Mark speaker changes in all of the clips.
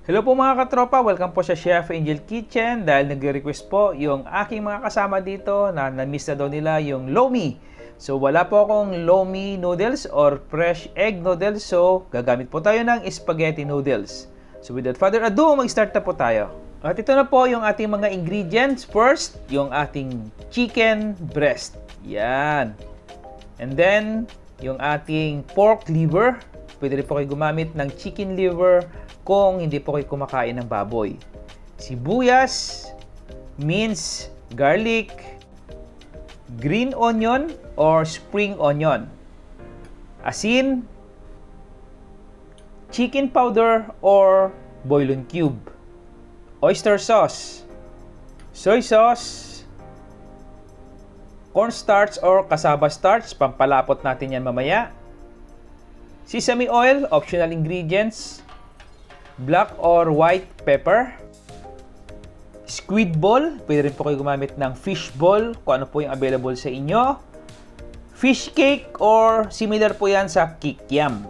Speaker 1: Hello po mga katropa, welcome po sa Chef Angel Kitchen dahil nagre-request po yung aking mga kasama dito na na-miss na daw nila yung lomi. So wala po akong lomi noodles or fresh egg noodles, so gagamit po tayo ng spaghetti noodles. So without further ado, mag-start na po tayo. At ito na po yung ating mga ingredients. First, yung ating chicken breast. Yan. And then, yung ating pork liver. Pwede rin po kayo gumamit ng chicken liver kung hindi po kayo kumakain ng baboy. Sibuyas, minced garlic, green onion or spring onion, asin, chicken powder or bouillon cube, oyster sauce, soy sauce, cornstarch or cassava starch, pampalapot natin yan mamaya, sesame oil, optional ingredients, black or white pepper, squid ball, pwede rin po kayo gumamit ng fish ball kung ano po yung available sa inyo, fish cake or similar po yan sa kikiam,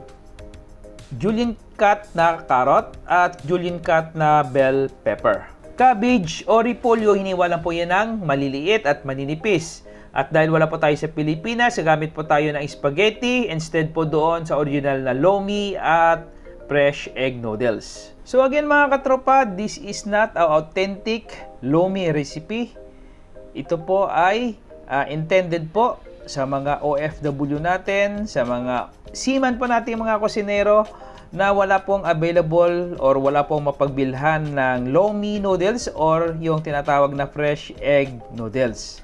Speaker 1: julienne cut na carrot at julienne cut na bell pepper, cabbage o repolyo, hiniwa lang po yan ng maliliit at maninipis. At dahil wala po tayo sa Pilipinas, gagamit po tayo ng spaghetti instead po doon sa original na lomi at fresh egg noodles. So again mga katropa, this is not an authentic lomi recipe. Ito po ay intended po sa mga OFW natin, sa mga seaman po natin, mga kusinero na wala pong available or wala pong mapagbilhan ng lomi noodles or yung tinatawag na fresh egg noodles.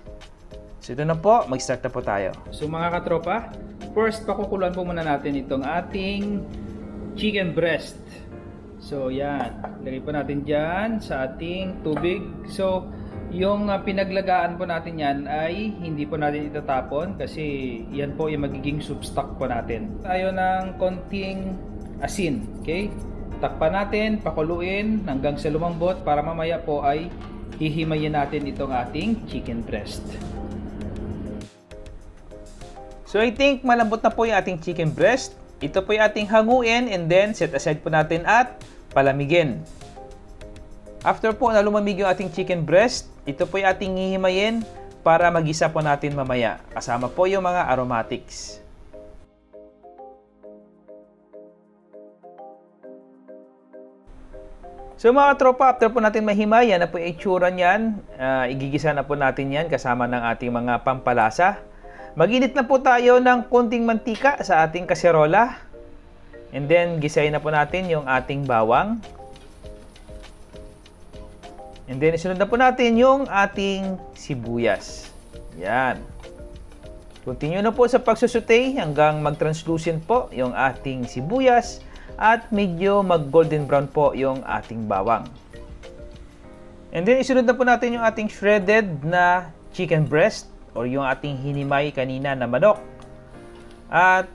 Speaker 1: So ito na po, mag-start na po tayo. So mga katropa, first pakukuluan po muna natin itong ating chicken breast. So yan, lagay po natin dyan sa ating tubig. So yung pinaglagaan po natin yan ay hindi po natin itatapon kasi yan po yung magiging soup stock po natin. Tayo ng konting asin, okay? Takpan natin, pakuluin hanggang sa lumambot para mamaya po ay hihimayin natin itong ating chicken breast. So I think malambot na po yung ating chicken breast. Ito po yung ating hanguin and then set aside po natin at palamigin. After po na lumamig yung ating chicken breast, ito po yung ating hihimayin para magisa po natin mamaya. Kasama po yung mga aromatics. So mga tropa, after po natin mahimay, yan na po yung itsura niyan. Igigisa na po natin yan kasama ng ating mga pampalasa. Mag-init na po tayo ng konting mantika sa ating kaserola. And then, gisayin na po natin yung ating bawang. And then, isunod na po natin yung ating sibuyas. Yan. Continue na po sa pagsusute hanggang mag-translucent po yung ating sibuyas at medyo mag-golden brown po yung ating bawang. And then, isunod na po natin yung ating shredded na chicken breast or yung ating hinimay kanina na manok. At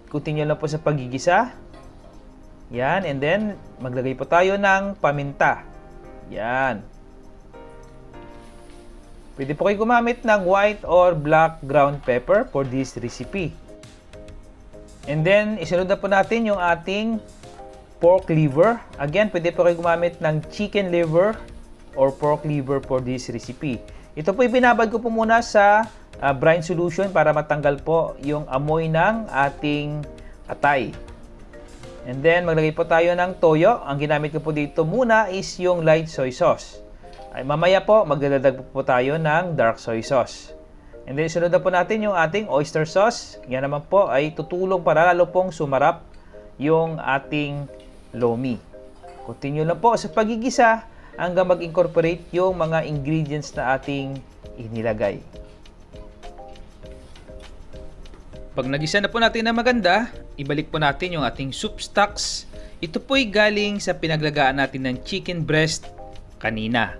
Speaker 1: continue lang po sa paggigisa. Yan, and then maglagay po tayo ng paminta. Yan. Pwede po kayo gumamit ng white or black ground pepper for this recipe. And then isunod na po natin yung ating pork liver. Again, pwede po kayo gumamit ng chicken liver or pork liver for this recipe. Ito po ibinabad ko po muna sa brine solution para matanggal po yung amoy ng ating atay. And then maglagay po tayo ng toyo. Ang ginamit ko po dito muna is yung light soy sauce. Ay mamaya po magdadagdag po tayo ng dark soy sauce. And then sunod na po natin yung ating oyster sauce. Yan naman po ay tutulong para lalo pong sumarap yung ating lomi. Continue lang po sa pagigisa hanggang mag-incorporate yung mga ingredients na ating inilagay. Pag nagisa na po natin na maganda, ibalik po natin yung ating soup stocks. Ito po'y galing sa pinaglagaan natin ng chicken breast kanina.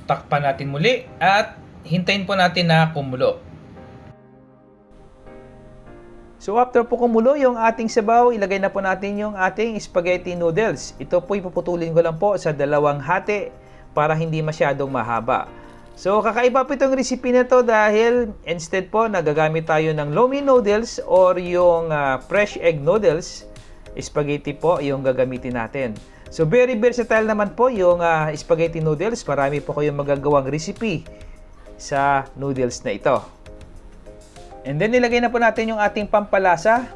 Speaker 1: Takpan natin muli at hintayin po natin na kumulo. So after po kumulo yung ating sabaw, ilagay na po natin yung ating spaghetti noodles. Ito po ipuputulin ko lang po sa dalawang hati para hindi masyadong mahaba. So, kakaiba po itong recipe na to dahil instead po nagagamit tayo ng lomi noodles or yung fresh egg noodles, spaghetti po yung gagamitin natin. So, very versatile naman po yung spaghetti noodles. Marami po kayong magagawang recipe sa noodles na ito. And then, nilagay na po natin yung ating pampalasa,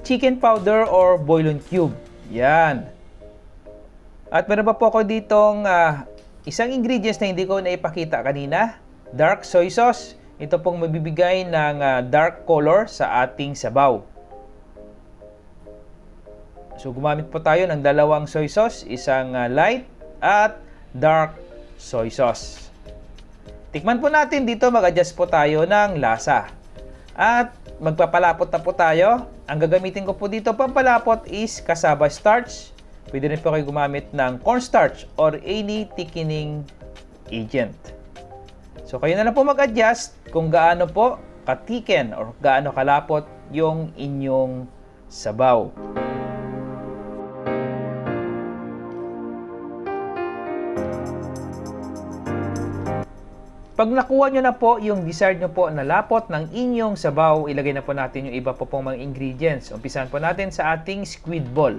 Speaker 1: chicken powder or bouillon cube. Yan. At meron pa po ako ditong isang ingredients na hindi ko naipakita kanina, dark soy sauce. Ito pong magbibigay ng dark color sa ating sabaw. So, gumamit po tayo ng dalawang soy sauce, isang light at dark soy sauce. Tikman po natin dito, mag-adjust po tayo ng lasa. At magpapalapot na po tayo. Ang gagamitin ko po dito pampalapot is cassava starch. Pwede rin po kayo gumamit ng cornstarch or any thickening agent. So, kayo na lang po mag-adjust kung gaano po katiken or gaano kalapot yung inyong sabaw. Pag nakuha nyo na po yung desired nyo po na lapot ng inyong sabaw, ilagay na po natin yung iba po pong mga ingredients. Umpisahan po natin sa ating squid ball.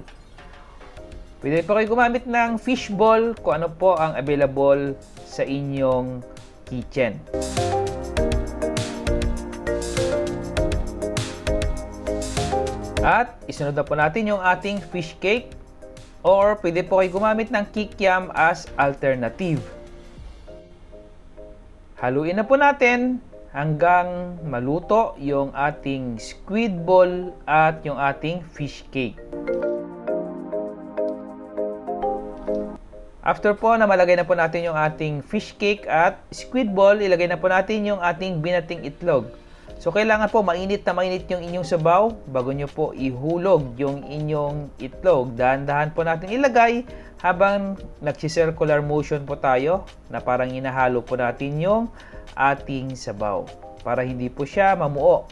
Speaker 1: Pwede po kayo gumamit ng fish ball kung ano po ang available sa inyong kitchen. At isunod na po natin yung ating fish cake or pwede po kayo gumamit ng kikiam as alternative. Haluin na po natin hanggang maluto yung ating squid ball at yung ating fish cake. After po na malagay na po natin yung ating fish cake at squid ball, ilagay na po natin yung ating binating itlog. So, kailangan po mainit na mainit yung inyong sabaw bago nyo po ihulog yung inyong itlog. Dahan-dahan po natin ilagay habang nagsi-circular motion po tayo na parang inahalo po natin yung ating sabaw para hindi po siya mamuo.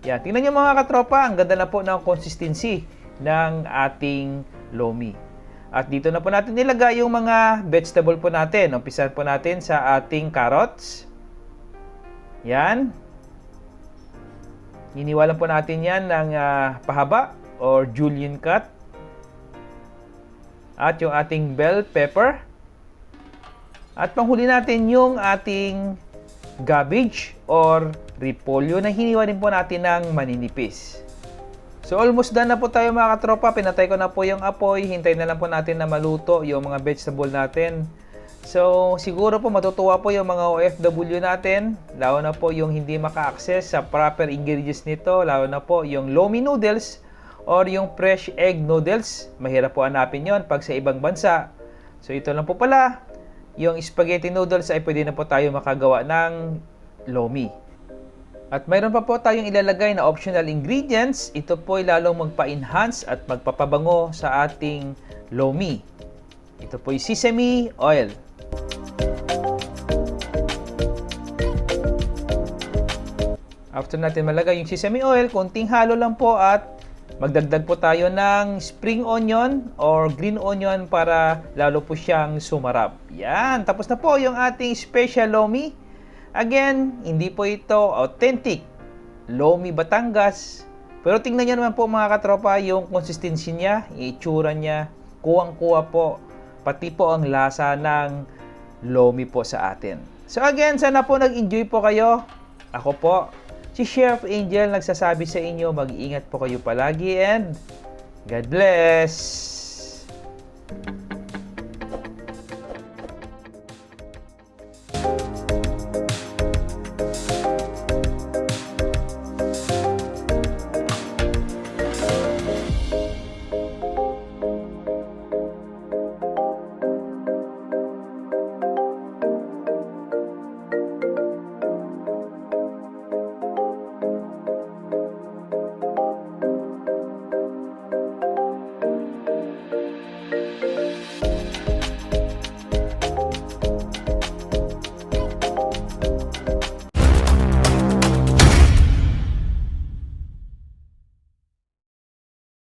Speaker 1: Yan. Tingnan nyo mga katropa, ang ganda na po ng consistency ng ating lomi. At dito na po natin nilagay yung mga vegetable po natin. Umpisahan po natin sa ating carrots. Yan. Iniwalan po natin yan ng pahaba or julienne cut. At yung ating bell pepper. At panghuli natin yung ating cabbage or repolyo na hiniwa din po natin ng maninipis. So almost done na po tayo mga katropa. Pinatay ko na po yung apoy. Hintayin na lang po natin na maluto yung mga vegetable natin. So siguro po matutuwa po yung mga OFW natin. Lalo na po yung hindi maka-access sa proper ingredients nito. Lalo na po yung lomi noodles or yung fresh egg noodles. Mahirap po hanapin yon pag sa ibang bansa. So ito lang po pala. Yung spaghetti noodles ay pwede na po tayo makagawa ng lomi. At mayroon pa po tayong ilalagay na optional ingredients. Ito po ay lalong magpa-enhance at magpapabango sa ating lomi. Ito po ay sesame oil. After natin malagay yung sesame oil, konting halo lang po at magdagdag po tayo ng spring onion or green onion para lalo po siyang sumarap. Yan, tapos na po yung ating special lomi. Again, hindi po ito authentic lomi Batangas. Pero tingnan nyo naman po mga katropa yung consistency niya, yung itsura niya. Kuwang-kuwa po, pati po ang lasa ng lomi po sa atin. So again, sana po nag-enjoy po kayo. Ako po, si Chef Angel nagsasabi sa inyo, mag-iingat po kayo palagi and God bless!